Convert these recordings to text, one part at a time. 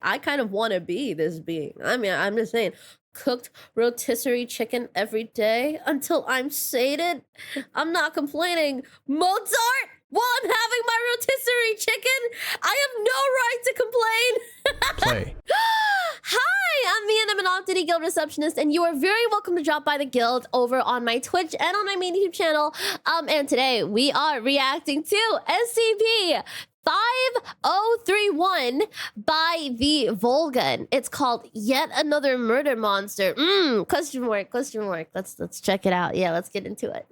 I kind of want to be this being. I mean, I'm just saying, cooked rotisserie chicken every day until I'm sated. I'm not complaining. Mozart, while I'm having my rotisserie chicken, I have no right to complain. Play. Hi, I'm Miya, and I'm an Off-Duty Guild receptionist, and you are very welcome to drop by the guild over on my Twitch and on my main YouTube channel. And today we are reacting to SCP-5031 by the Volgun. It's called Yet Another Murder Monster. Question mark, question mark. Let's check it out. Yeah, let's get into it.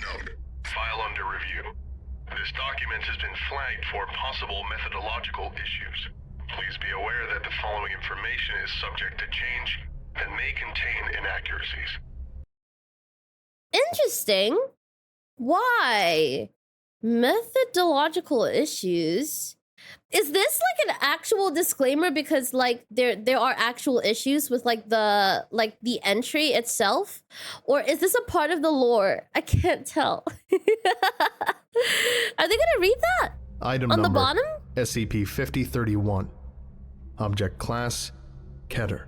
Note, file under review. This document has been flagged for possible methodological issues. Please be aware that the following information is subject to change and may contain inaccuracies. Interesting. Why? Methodological issues? Is this like an actual disclaimer because like there are actual issues with like the entry itself, or is this a part of the lore? I can't tell. Are they gonna read that? Item on number, the bottom? SCP-5031. Object Class, Keter.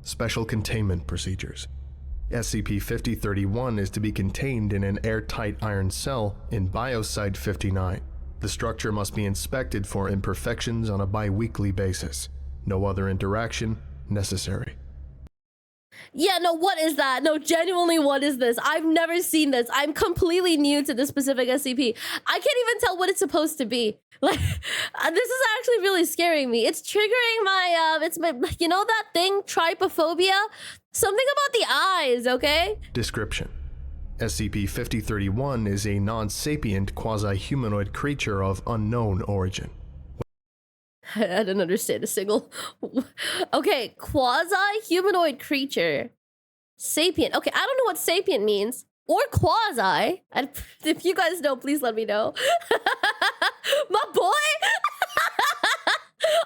Special Containment Procedures. SCP-5031 is to be contained in an airtight iron cell in Biosite 59. The structure must be inspected for imperfections on a bi-weekly basis. No other interaction necessary. Yeah, no, what is that? No, genuinely, what is this? I've never seen this. I'm completely new to this specific SCP. I can't even tell what it's supposed to be. Like, this is actually really scaring me. It's triggering my, it's my, you know that thing, trypophobia? Something about the eyes, okay? Description. SCP-5031 is a non-sapient quasi-humanoid creature of unknown origin. I didn't understand a single. Okay, quasi-humanoid creature. Sapient. Okay, I don't know what sapient means. Or quasi. If you guys know, please let me know. My boy!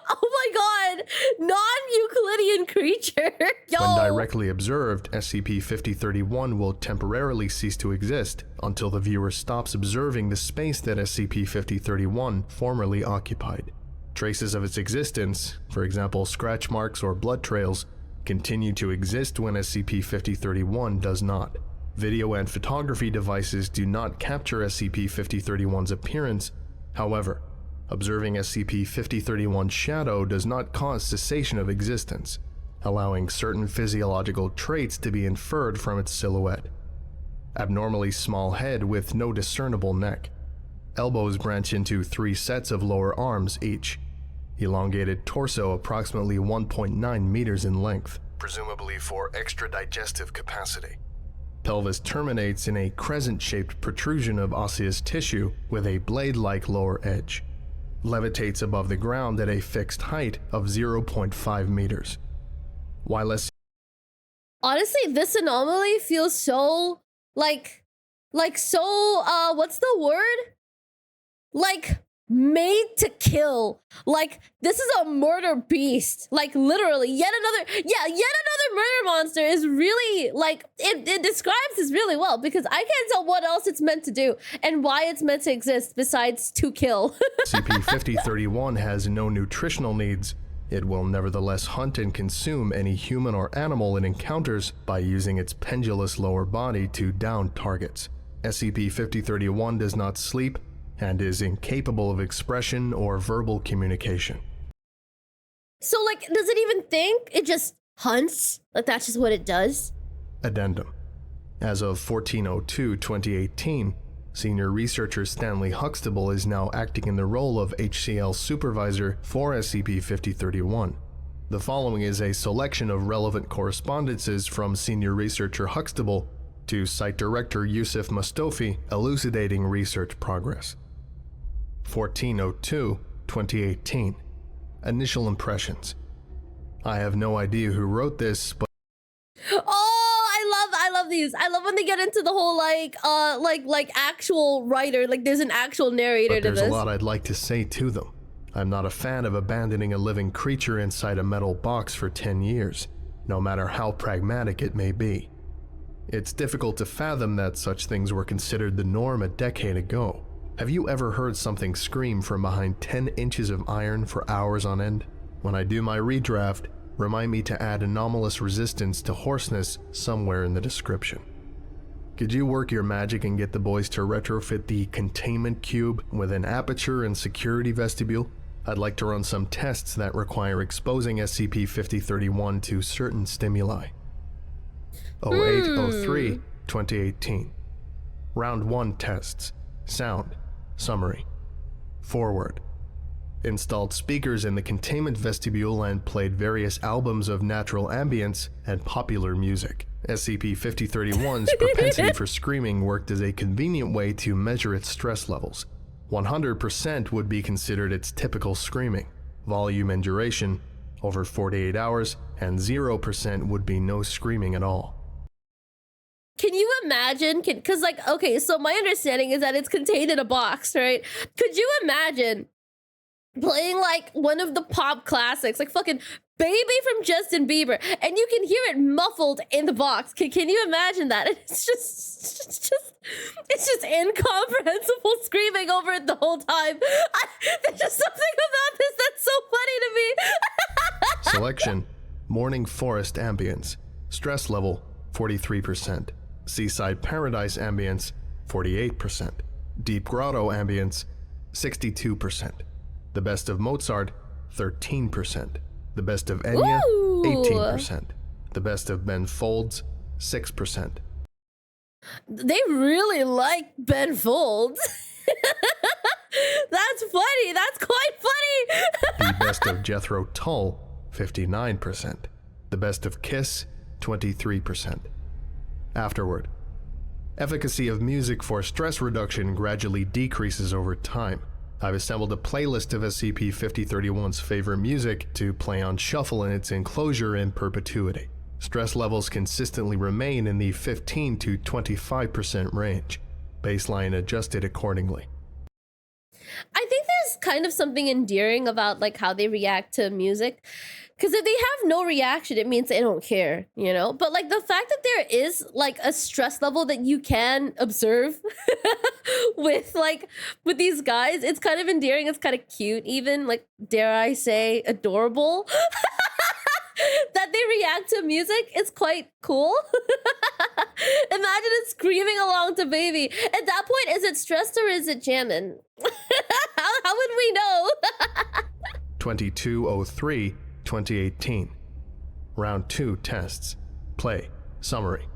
Oh my god! Non-Euclidean creature! Yo! When directly observed, SCP-5031 will temporarily cease to exist until the viewer stops observing the space that SCP-5031 formerly occupied. Traces of its existence, for example scratch marks or blood trails, continue to exist when SCP-5031 does not. Video and photography devices do not capture SCP-5031's appearance. However, observing SCP-5031's shadow does not cause cessation of existence, allowing certain physiological traits to be inferred from its silhouette. Abnormally small head with no discernible neck. Elbows branch into 3 sets of lower arms each. Elongated torso approximately 1.9 meters in length, presumably for extra digestive capacity. Pelvis terminates in a crescent-shaped protrusion of osseous tissue with a blade-like lower edge. Levitates above the ground at a fixed height of 0.5 meters. While Honestly, this anomaly feels so, like so, what's the word? Like, made to kill. Like, this is a murder beast. Like, literally, yet another murder monster is really, like, it describes this really well, because I can't tell what else it's meant to do and why it's meant to exist besides to kill. SCP-5031 has no nutritional needs. It will nevertheless hunt and consume any human or animal it encounters by using its pendulous lower body to down targets. SCP-5031 does not sleep and is incapable of expression or verbal communication. So, like, does it even think? It just hunts? Like, that's just what it does? Addendum. As of 14/02/2018, senior researcher Stanley Huxtable is now acting in the role of HCL supervisor for SCP-5031. The following is a selection of relevant correspondences from senior researcher Huxtable to site director Yusuf Mustofi elucidating research progress. 14/02/2018. Initial impressions. I have no idea who wrote this, but I love these. I love when they get into the whole like actual writer, like there's an actual narrator to there's this. a lot I'd like to say to them. I'm not a fan of abandoning a living creature inside a metal box for 10 years, no matter how pragmatic it may be. It's difficult to fathom that such things were considered the norm a decade ago. Have you ever heard something scream from behind 10 inches of iron for hours on end? When I do my redraft, remind me to add anomalous resistance to hoarseness somewhere in the description. Could you work your magic and get the boys to retrofit the containment cube with an aperture and security vestibule? I'd like to run some tests that require exposing SCP-5031 to certain stimuli. 08/03/2018. Round 1 tests. Sound. Summary. Forward. Installed speakers in the containment vestibule and played various albums of natural ambience and popular music. SCP-5031's propensity for screaming worked as a convenient way to measure its stress levels. 100% would be considered its typical screaming, volume and duration, over 48 hours, and 0% would be no screaming at all. Can you imagine? Because, like, okay, so my understanding is that it's contained in a box, right? Could you imagine playing, like, one of the pop classics, like fucking Baby from Justin Bieber, and you can hear it muffled in the box? Can you imagine that? It's just incomprehensible screaming over it the whole time. There's just something about this that's so funny to me. Selection. Morning forest ambience. Stress level, 43%. Seaside paradise ambience, 48%. Deep grotto ambience, 62%. The best of Mozart, 13%. The best of Enya, Ooh. 18%. The best of Ben Folds, 6%. They really like Ben Folds. That's funny. That's quite funny. The best of Jethro Tull, 59%. The best of Kiss, 23%. Afterward. Efficacy of music for stress reduction gradually decreases over time. I've assembled a playlist of SCP-5031's favorite music to play on shuffle in its enclosure in perpetuity. Stress levels consistently remain in the 15 to 25% range. Baseline adjusted accordingly. I think there's kind of something endearing about, like, how they react to music. Because if they have no reaction, it means they don't care, you know? But, like, the fact that there is, like, a stress level that you can observe with these guys, it's kind of endearing. It's kind of cute, even, like, dare I say, adorable. That they react to music is quite cool. Imagine it screaming along to Baby. At that point, is it stressed or is it jamming? How would we know? 22/03/2018. Round 2 tests. Play. Summary.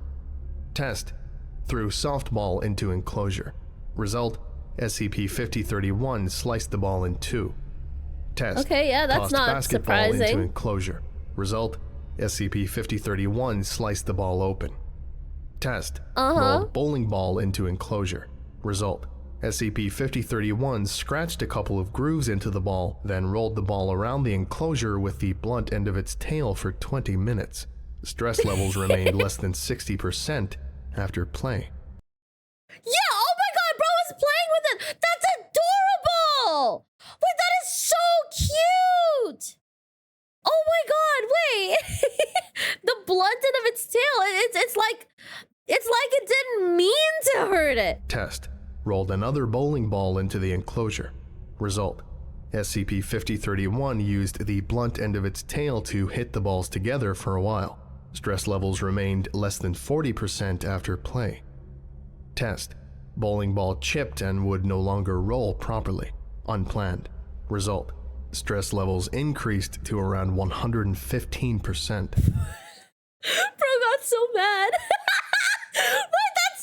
Test. Threw softball into enclosure. Result, SCP-5031 sliced the ball in two. Test. Okay, yeah, that's tossed not basketball into surprising. enclosure. Result, SCP-5031 sliced the ball open. Test. Rolled bowling ball into enclosure. Result, SCP-5031 scratched a couple of grooves into the ball, then rolled the ball around the enclosure with the blunt end of its tail for 20 minutes. Stress levels remained less than 60% after play. Yeah, oh my god, bro is playing with it. That's adorable. Wait, that is so cute. Oh my god, wait. The blunt end of its tail, it's like it didn't mean to hurt it. Test. Rolled another bowling ball into the enclosure. Result, SCP-5031 used the blunt end of its tail to hit the balls together for a while. Stress levels remained less than 40% after play. Test. Bowling ball chipped and would no longer roll properly. Unplanned. Result. Stress levels increased to around 115%. Bro got so mad.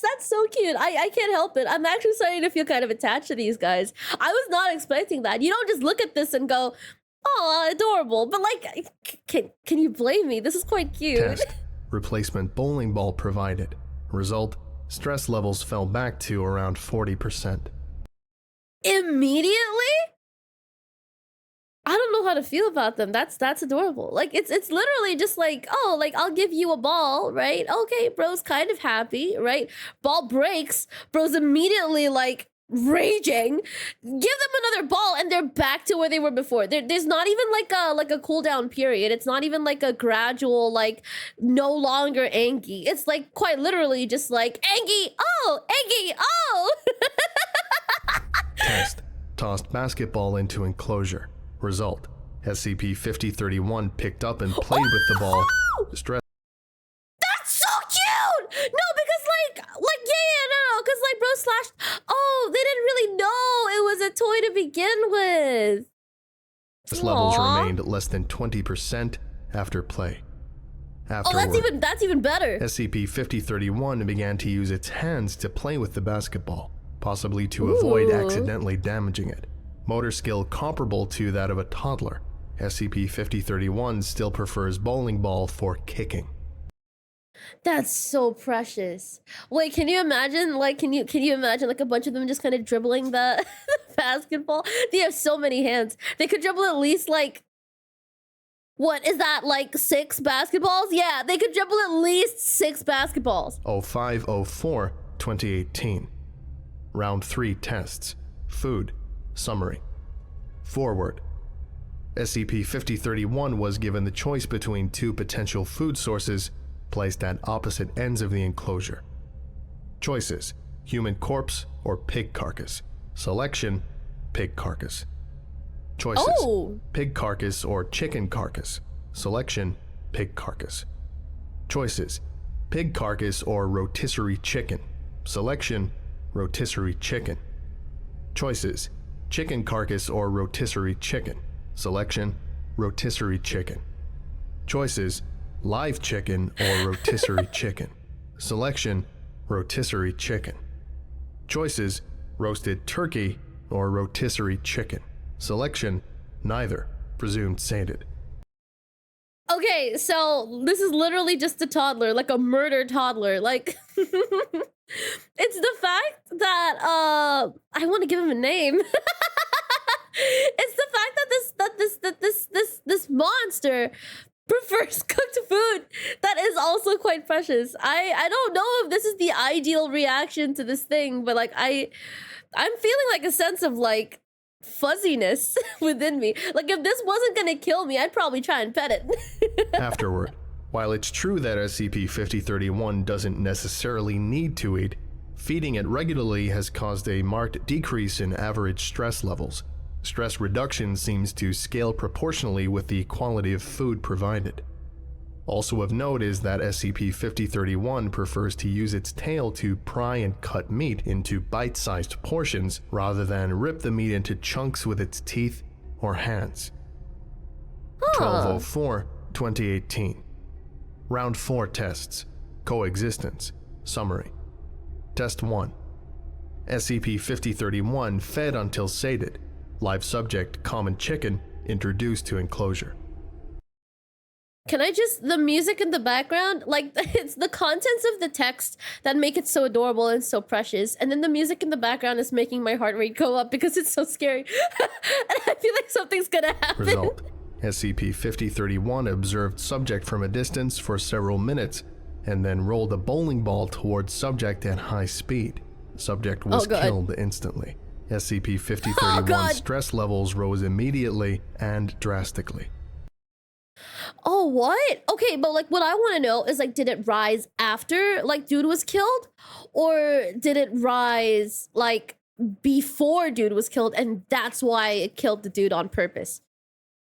That's so cute. I can't help it. I'm actually starting to feel kind of attached to these guys. I was not expecting that. You don't just look at this and go, oh, adorable. But like, can you blame me? This is quite cute. Test. Replacement bowling ball provided. Result. Stress levels fell back to around 40%. Immediately? I don't know how to feel about them. That's adorable. Like it's literally just like, oh, like I'll give you a ball, right? Okay, bro's kind of happy, right? Ball breaks, bro's immediately like raging, give them another ball and they're back to where they were before. There's not even like a cooldown period. It's not even like a gradual, like, no longer Angie. It's like quite literally just like Angie, oh, Angie, oh. Test. Tossed basketball into enclosure. Result. SCP-5031 picked up and played with the ball. Stress. That's so cute! No, because no, because like bro slashed. Oh, they didn't really know it was a toy to begin with. Levels Aww. remained less than 20% after play. Oh, that's even better. SCP-5031 began to use its hands to play with the basketball, possibly to avoid accidentally damaging it. Motor skill comparable to that of a toddler. SCP-5031 still prefers bowling ball for kicking. That's so precious. Wait, can you imagine? Like, can you imagine like a bunch of them just kind of dribbling the basketball? They have so many hands. They could dribble at least like, what is that, like 6 basketballs? Yeah, they could dribble at least 6 basketballs. 0504-2018. Round 3 tests. Food. Summary. Forward. SCP-5031 was given the choice between 2 potential food sources placed at opposite ends of the enclosure. Choices: human corpse or pig carcass. Selection: pig carcass. Choices: pig carcass or chicken carcass. Selection: pig carcass. Choices: pig carcass or rotisserie chicken. Selection: rotisserie chicken. Choices: chicken carcass or rotisserie chicken. Selection: rotisserie chicken. Choices: live chicken or rotisserie chicken. Selection: rotisserie chicken. Choices: roasted turkey or rotisserie chicken. Selection: neither, presumed sated. Okay, so this is literally just a toddler, like a murder toddler. Like, it's the fact that I want to give him a name. It's the fact that this monster prefers cooked food that is also quite precious. I don't know if this is the ideal reaction to this thing, but like I'm feeling like a sense of like fuzziness within me. Like if this wasn't gonna kill me, I'd probably try and pet it. Afterward, while it's true that SCP-5031 doesn't necessarily need to eat, feeding it regularly has caused a marked decrease in average stress levels. Stress reduction seems to scale proportionally with the quality of food provided. Also of note is that SCP-5031 prefers to use its tail to pry and cut meat into bite-sized portions rather than rip the meat into chunks with its teeth or hands. 1204-2018. Round 4 tests. Coexistence. Summary. Test 1. SCP-5031 fed until sated. Live subject, common chicken, introduced to enclosure. Can I just, the music in the background, like it's the contents of the text that make it so adorable and so precious, and then the music in the background is making my heart rate go up because it's so scary. And I feel like something's gonna happen. Result. SCP-5031 observed subject from a distance for several minutes and then rolled a bowling ball towards subject at high speed. Subject was killed instantly. SCP-5031's stress levels rose immediately and drastically. Oh, what? Okay, but like what I want to know is like, did it rise after like dude was killed? Or did it rise like before dude was killed and that's why it killed the dude on purpose?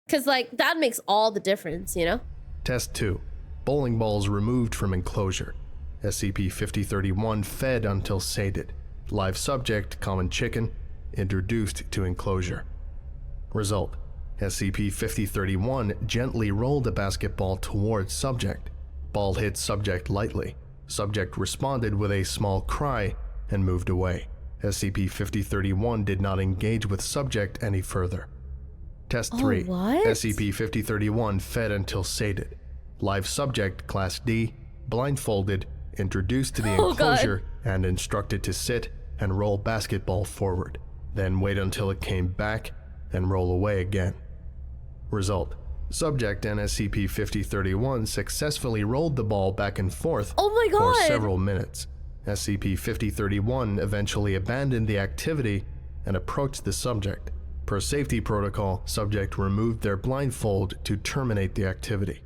Because like that makes all the difference, you know? Test 2. Bowling balls removed from enclosure. SCP-5031 fed until sated. Live subject, common chicken, introduced to enclosure. Result. SCP-5031 gently rolled a basketball towards subject. Ball hit subject lightly. Subject responded with a small cry and moved away. SCP-5031 did not engage with subject any further. Test 3. SCP-5031 fed until sated. Live subject, Class D, blindfolded, introduced to the enclosure and instructed to sit and roll basketball forward. Then wait until it came back and roll away again. Result. Subject and SCP-5031 successfully rolled the ball back and forth for several minutes. SCP-5031 eventually abandoned the activity and approached the subject. Per safety protocol, subject removed their blindfold to terminate the activity.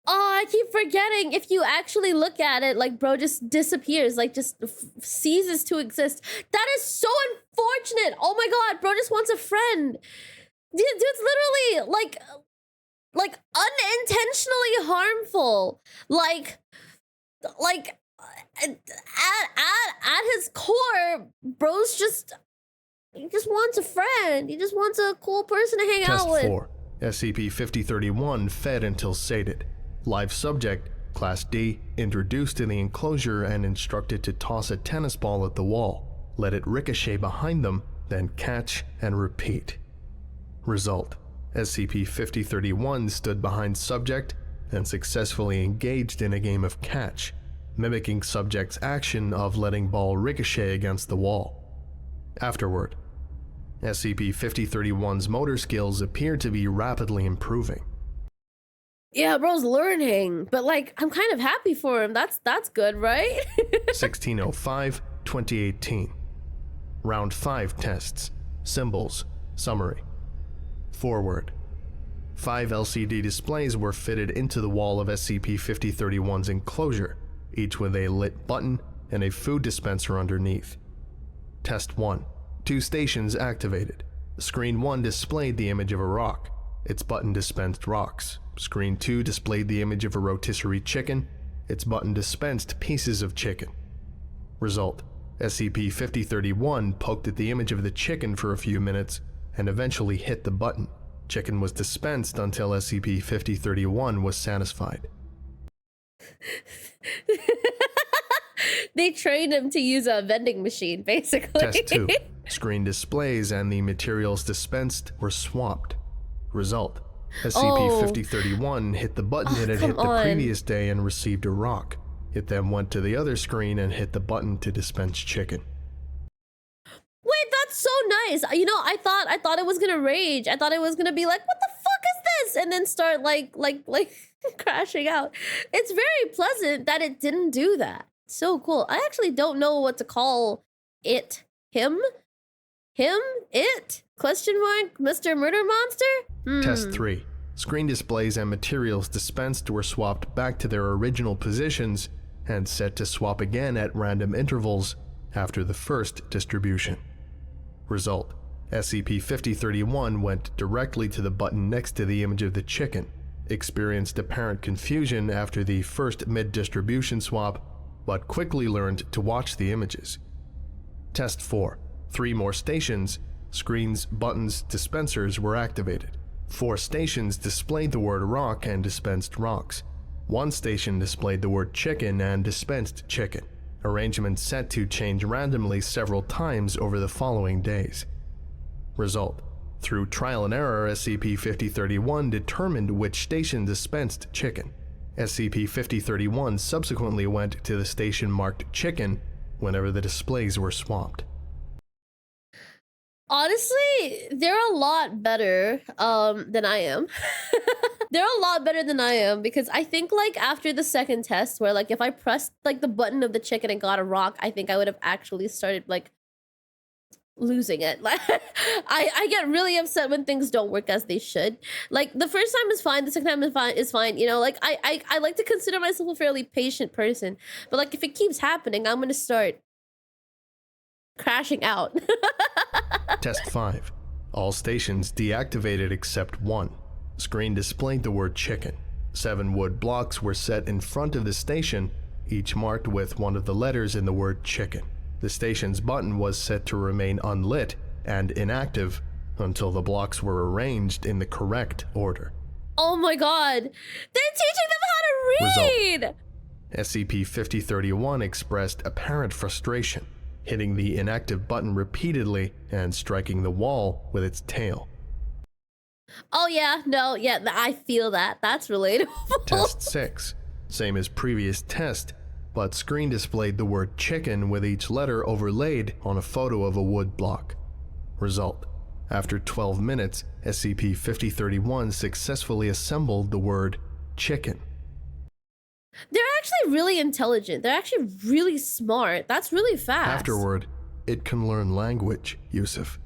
Oh, I keep forgetting. If you actually look at it, like, bro just disappears, like, just ceases to exist. That is so unfortunate. Oh my god, bro just wants a friend. Dude's literally, like unintentionally harmful. Like, at his core, bro's he just wants a friend. He just wants a cool person to hang out with. Test 4. SCP-5031 fed until sated. Live subject, Class D, introduced in the enclosure and instructed to toss a tennis ball at the wall. Let it ricochet behind them, then catch and repeat. Result: SCP-5031 stood behind subject and successfully engaged in a game of catch, mimicking subject's action of letting ball ricochet against the wall. Afterward, SCP-5031's motor skills appear to be rapidly improving. Yeah, bro's learning, but like, I'm kind of happy for him. That's good, right? 1605-2018. Round 5 tests. Symbols. Summary. Forward. 5 LCD displays were fitted into the wall of SCP-5031's enclosure, each with a lit button and a food dispenser underneath. Test 1. 2 stations activated. Screen 1 displayed the image of a rock. Its button dispensed rocks. Screen 2 displayed the image of a rotisserie chicken. Its button dispensed pieces of chicken. Result: SCP-5031 poked at the image of the chicken for a few minutes and eventually hit the button. Chicken was dispensed until SCP-5031 was satisfied. They trained him to use a vending machine, basically. Test 2. Screen displays and the materials dispensed were swapped. Result: SCP-5031 hit the button it had hit the previous day and received a rock. It then went to the other screen and hit the button to dispense chicken. Wait, that's so nice. You know, I thought it was gonna rage. I thought it was gonna be like, what the fuck is this? And then start like crashing out. It's very pleasant that it didn't do that. So cool. I actually don't know what to call it. Him? It? Question mark? Mr. Murder Monster? Test 3. Screen displays and materials dispensed were swapped back to their original positions and set to swap again at random intervals after the first distribution. Result: SCP-5031 went directly to the button next to the image of the chicken, experienced apparent confusion after the first mid-distribution swap, but quickly learned to watch the images. Test 4. 3 more stations, screens, buttons, dispensers were activated. 4 stations displayed the word rock and dispensed rocks. 1 station displayed the word chicken and dispensed chicken. Arrangements set to change randomly several times over the following days. Result: through trial and error, SCP-5031 determined which station dispensed chicken. SCP-5031 subsequently went to the station marked chicken whenever the displays were swapped. Honestly, they're a lot better than I am. They're a lot better than I am because I think like after the second test where like if I pressed like the button of the chicken and got a rock, I think I would have actually started like losing it. Like I get really upset when things don't work as they should. Like the first time is fine, the second time is fine, you know, like I like to consider myself a fairly patient person, but like if it keeps happening, I'm gonna start crashing out. Test 5. All stations deactivated except 1. Screen displayed the word chicken. 7 wood blocks were set in front of the station, each marked with one of the letters in the word chicken. The station's button was set to remain unlit and inactive until the blocks were arranged in the correct order. Oh my god! They're teaching them how to read! Result: SCP-5031 expressed apparent frustration, hitting the inactive button repeatedly and striking the wall with its tail. Oh yeah, no, yeah, I feel that. That's relatable. Test 6. Same as previous test, but screen displayed the word chicken with each letter overlaid on a photo of a wood block. Result: after 12 minutes, SCP-5031 successfully assembled the word chicken. They're actually really intelligent. They're actually really smart. That's really fast. Afterward, it can learn language, Yusuf.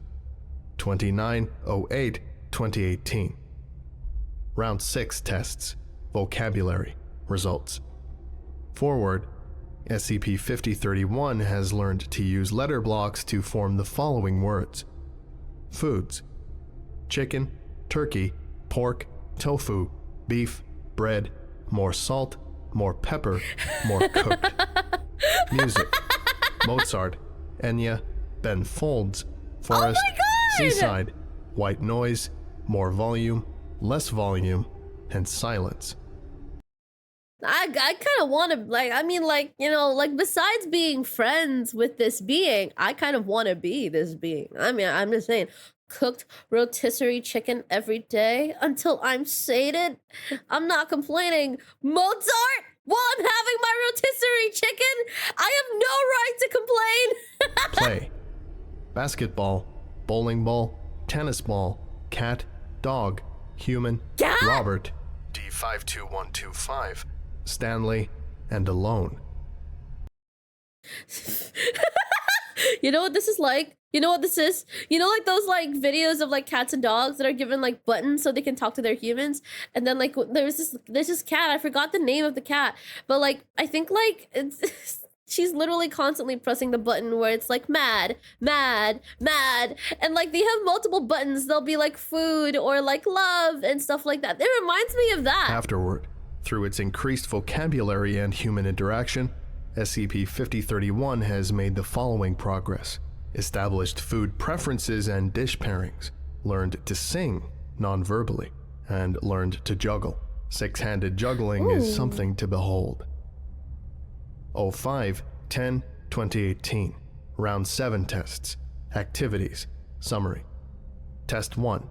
29/08/2018. Round 6 tests. Vocabulary. Results. Forward, SCP-5031 has learned to use letter blocks to form the following words. Foods: chicken, turkey, pork, tofu, beef, bread, more salt, more pepper, more cooked. Music: Mozart, Enya, Ben Folds, Forest, Oh my God! Seaside, white noise, more volume, less volume, and silence. I kind of want to, like, I mean, like, you know, like, besides being friends with this being, I kind of want to be this being. I mean, I'm just saying, cooked rotisserie chicken every day until I'm sated. I'm not complaining. Mozart, while I'm having my rotisserie chicken, I have no right to complain. Play: basketball, bowling ball, tennis ball, cat, dog, human, Cat? Robert, D52125, Stanley, and alone. You know what this is like? You know what this is? You know, like those like videos of like cats and dogs that are given like buttons so they can talk to their humans, and then like there's this cat. I forgot the name of the cat, but like I think like it's she's literally constantly pressing the button where it's like mad, mad, mad, and like they have multiple buttons. They'll be like food or like love and stuff like that. It reminds me of that. Afterward, through its increased vocabulary and human interaction, SCP-5031 has made the following progress: established food preferences and dish pairings, learned to sing non-verbally, and learned to juggle. Six-handed juggling is something to behold. 05/10/2018. Round 7 tests. Activities. Summary. Test 1.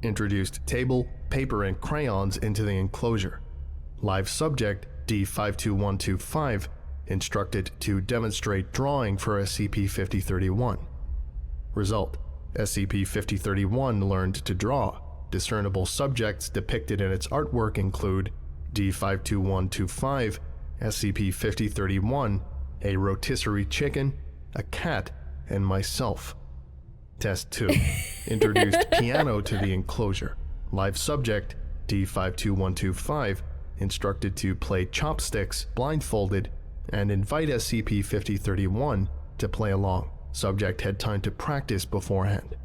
Introduced table, paper, and crayons into the enclosure. Live subject D52125 instructed to demonstrate drawing for SCP-5031. Result: SCP-5031 learned to draw. Discernible subjects depicted in its artwork include D52125, SCP-5031, a rotisserie chicken, a cat, and myself. Test 2. Introduced piano to the enclosure. Live subject D52125 instructed to play chopsticks blindfolded and invite SCP-5031 to play along. Subject had time to practice beforehand.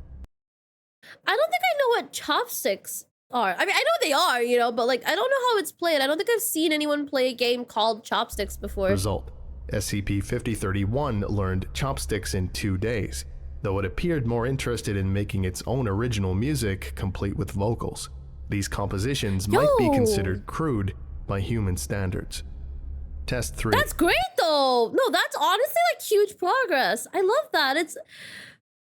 I don't think I know what chopsticks are. I mean, I know they are, you know, but like I don't know how it's played. I don't think I've seen anyone play a game called Chopsticks before. Result: SCP-5031 learned chopsticks in 2 days, though it appeared more interested in making its own original music complete with vocals. These compositions might be considered crude by human standards. Test 3. That's great though. No, that's honestly like huge progress. I love that. It's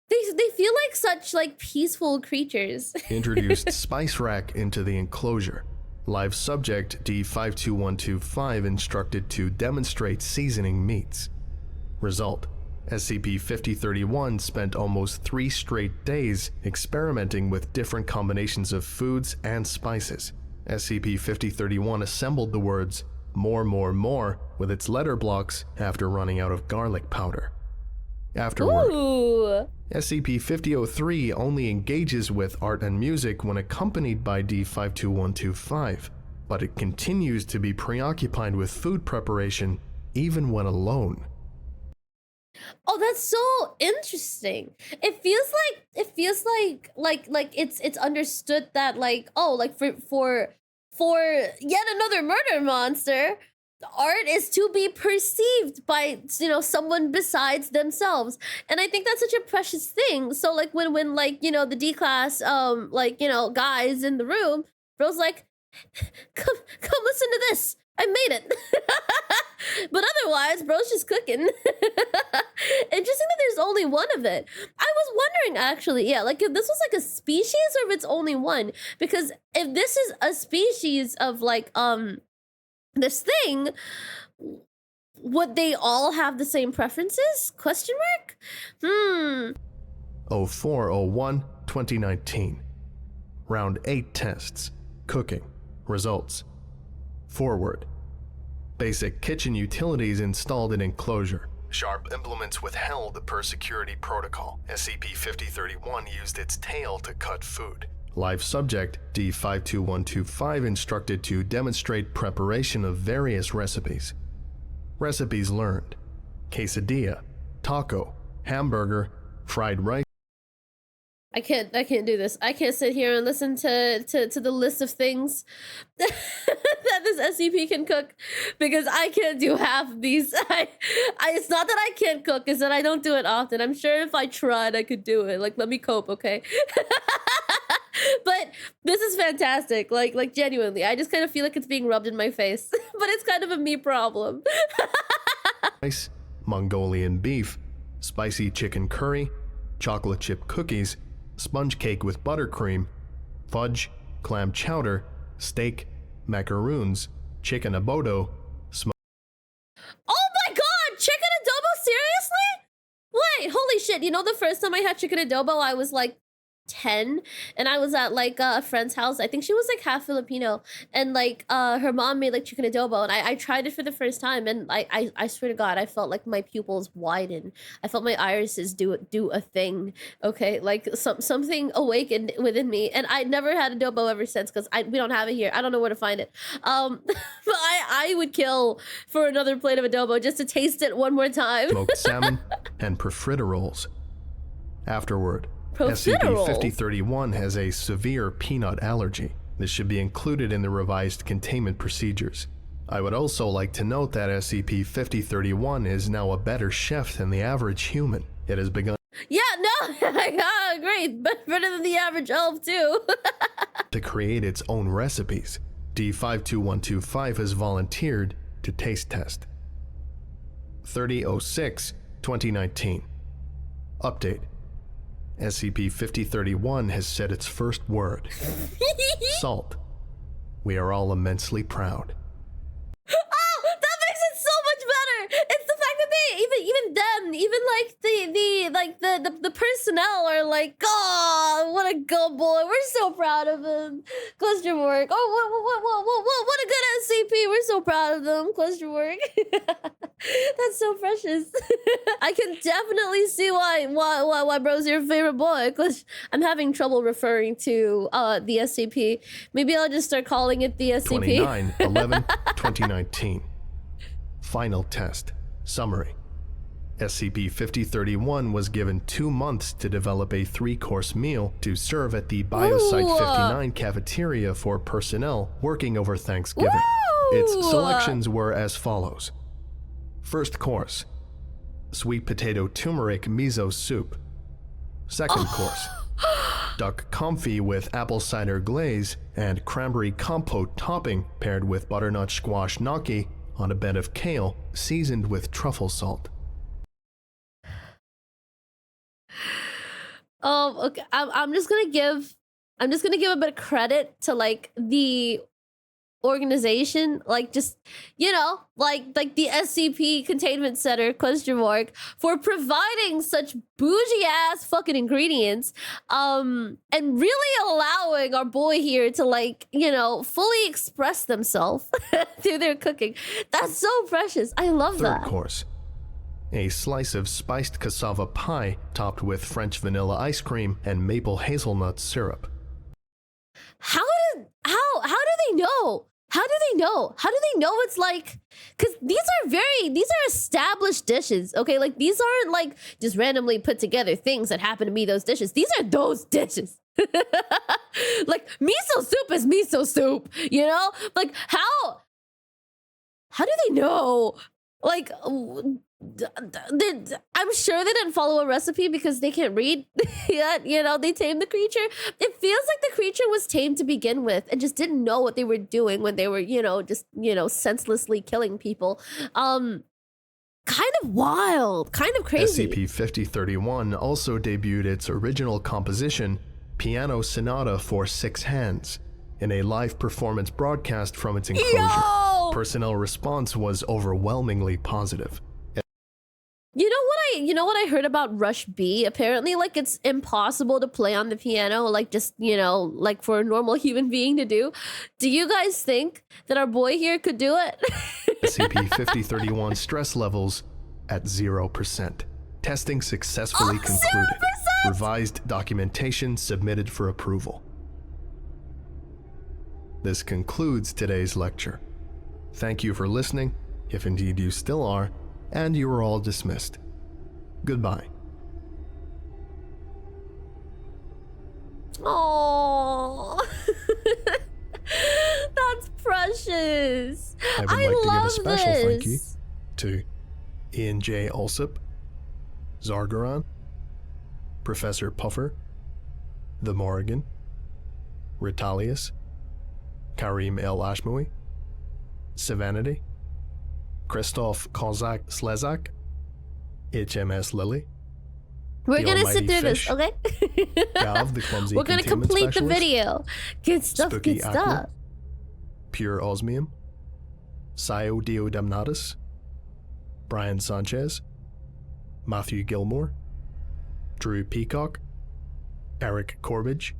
they feel like such like peaceful creatures. Introduced spice rack into the enclosure. Live subject D52125 instructed to demonstrate seasoning meats. Result: SCP-5031 spent almost 3 straight days experimenting with different combinations of foods and spices. SCP-5031 assembled the words more with its letter blocks after running out of garlic powder. Afterward, Ooh. SCP-5003 only engages with art and music when accompanied by D52125, but it continues to be preoccupied with food preparation even when alone. Oh, that's so interesting. It feels like it's understood that like, oh, like for yet another murder monster, art is to be perceived by, you know, someone besides themselves. And I think that's such a precious thing. So like when like, you know, the D class like, you know, guys in the room, bro's like, come listen to this. I made it. But otherwise, bro's just cooking. Interesting that there's only one of it. I was wondering actually, yeah, like if this was like a species or if it's only one. Because if this is a species of like this thing, would they all have the same preferences? Question mark? 04/01/2019. Round 8 tests. Cooking. Results. Forward. Basic kitchen utilities installed in enclosure. Sharp implements withheld per security protocol. SCP-5031 used its tail to cut food. Live subject D52125 instructed to demonstrate preparation of various recipes. Recipes learned: quesadilla, taco, hamburger, fried rice. I can't do this. I can't sit here and listen to the list of things that this SCP can cook, because I can't do half of these. It's not that I can't cook, it's that I don't do it often. I'm sure if I tried, I could do it. Like, let me cope, okay? But this is fantastic. Like genuinely, I just kind of feel like it's being rubbed in my face. But it's kind of a me problem. Rice, Mongolian beef, spicy chicken curry, chocolate chip cookies, sponge cake with buttercream, fudge, clam chowder, steak, macaroons, chicken abodo, Oh my god! Chicken adobo? Seriously? Wait, holy shit. You know, the first time I had chicken adobo, I was like 10, and I was at like a friend's house. I think she was like half Filipino, and like her mom made like chicken adobo, and I tried it for the first time, and I swear to god, I felt like my pupils widen. I felt my irises do a thing. Okay, like something awakened within me, and I never had adobo ever since, because we don't have it here. I don't know where to find it. But I would kill for another plate of adobo just to taste it one more time. smoked salmon, and profiteroles. Afterward, Profiterole? SCP-5031 has a severe peanut allergy. This should be included in the revised containment procedures. I would also like to note that SCP-5031 is now a better chef than the average human. It has begun Yeah, no, I agree. Better than the average elf, too. to create its own recipes. D52125 has volunteered to taste test. 30/06/2019. Update. SCP-5031 has said its first word. Salt. We are all immensely proud. Oh, that makes it so much better. It's the fact that they even them, even like the personnel are like, oh, what a good boy. We're so proud of him. Question mark. Oh, what a good SCP. We're so proud of them. Question mark. That's so precious. I can definitely see why bro's your favorite boy, because I'm having trouble referring to the SCP. Maybe I'll just start calling it the SCP. 29/11/2019. Final test. Summary. SCP-5031 was given 2 months to develop a 3-course meal to serve at the Biosite 59 cafeteria for personnel working over Thanksgiving. Woo! Its selections were as follows. First course, sweet potato turmeric miso soup. Second course, duck confit with apple cider glaze and cranberry compote topping paired with butternut squash gnocchi on a bed of kale seasoned with truffle salt. Okay. I'm just gonna give a bit of credit to like the organization, like just, you know, like the SCP Containment Center question mark for providing such bougie ass fucking ingredients, and really allowing our boy here to, like, you know, fully express themselves through their cooking. That's so precious. I love that. Third course, a slice of spiced cassava pie topped with French vanilla ice cream and maple hazelnut syrup. How do they know? How do they know? How do they know it's like, because these are established dishes, okay? Like, these aren't like just randomly put together things that happen to be those dishes. These are those dishes. Like, miso soup is miso soup, you know? Like, how do they know? Like, I'm sure they didn't follow a recipe because they can't read yet, you know, they tamed the creature. It feels like the creature was tamed to begin with and just didn't know what they were doing when they were, you know, just, you know, senselessly killing people. Kind of wild, kind of crazy. SCP-5031 also debuted its original composition, Piano Sonata for 6 Hands, in a live performance broadcast from its enclosure. Yo! Personnel response was overwhelmingly positive. You know what I heard about Rush B? Apparently, like, it's impossible to play on the piano, like, just, you know, like, for a normal human being to do. Do you guys think that our boy here could do it? SCP-5031 stress levels at 0%. Testing successfully concluded. 0%? Revised documentation submitted for approval. This concludes today's lecture. Thank you for listening, if indeed you still are, and you are all dismissed. Goodbye. Oh, that's precious. I would like to give a special thank you this. to Ian J. Alsop, Zargaran, Professor Puffer, The Morrigan, Ritalius, Karim El Ashmawi, Savanity, Christoph Kozak Slezak, HMS Lily. We're The gonna Almighty sit through Fish, this, okay? Gav, the clumsy We're gonna containment complete the specialist, video. Good stuff, Spooky good Aqua, stuff. Pure Osmium, Sio Diodamnatus, Brian Sanchez, Matthew Gilmore, Drew Peacock, Eric Corbidge,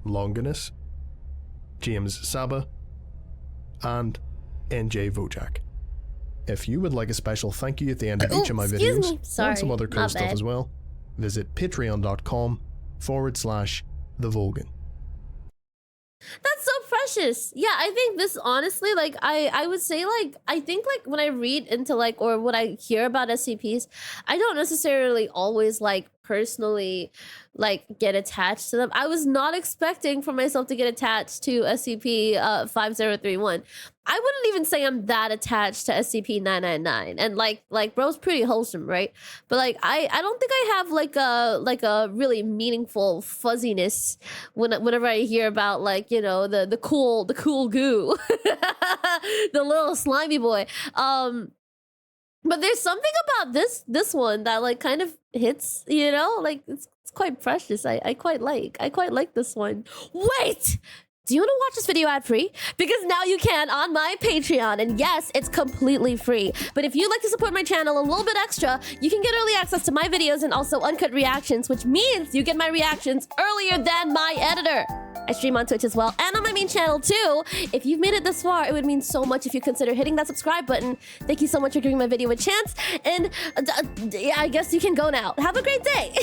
Longinus, James Saba, and NJ Vojak. If you would like a special thank you at the end of each of my excuse videos, me. Sorry, and some other cool my stuff bad. as well, visit patreon.com/the Volgun. That's so precious. Yeah, I think this honestly, like, I would say, like, I think, like, when I read into, like, or when I hear about SCPs, I don't necessarily always, like, personally, like, get attached to them. I was not expecting for myself to get attached to SCP-5031. I wouldn't even say I'm that attached to SCP-999, and like bro's pretty wholesome, right? But like I don't think I have like a really meaningful fuzziness whenever I hear about, like, you know, the cool goo, the little slimy boy. But there's something about this one that, like, kind of hits, you know, like it's quite precious. I quite like this one. Wait! Do you want to watch this video ad-free? Because now you can on my Patreon, and yes, it's completely free. But if you'd like to support my channel a little bit extra, you can get early access to my videos and also uncut reactions, which means you get my reactions earlier than my editor. I stream on Twitch as well, and on my main channel too. If you've made it this far, it would mean so much if you consider hitting that subscribe button. Thank you so much for giving my video a chance, and yeah, I guess you can go now. Have a great day.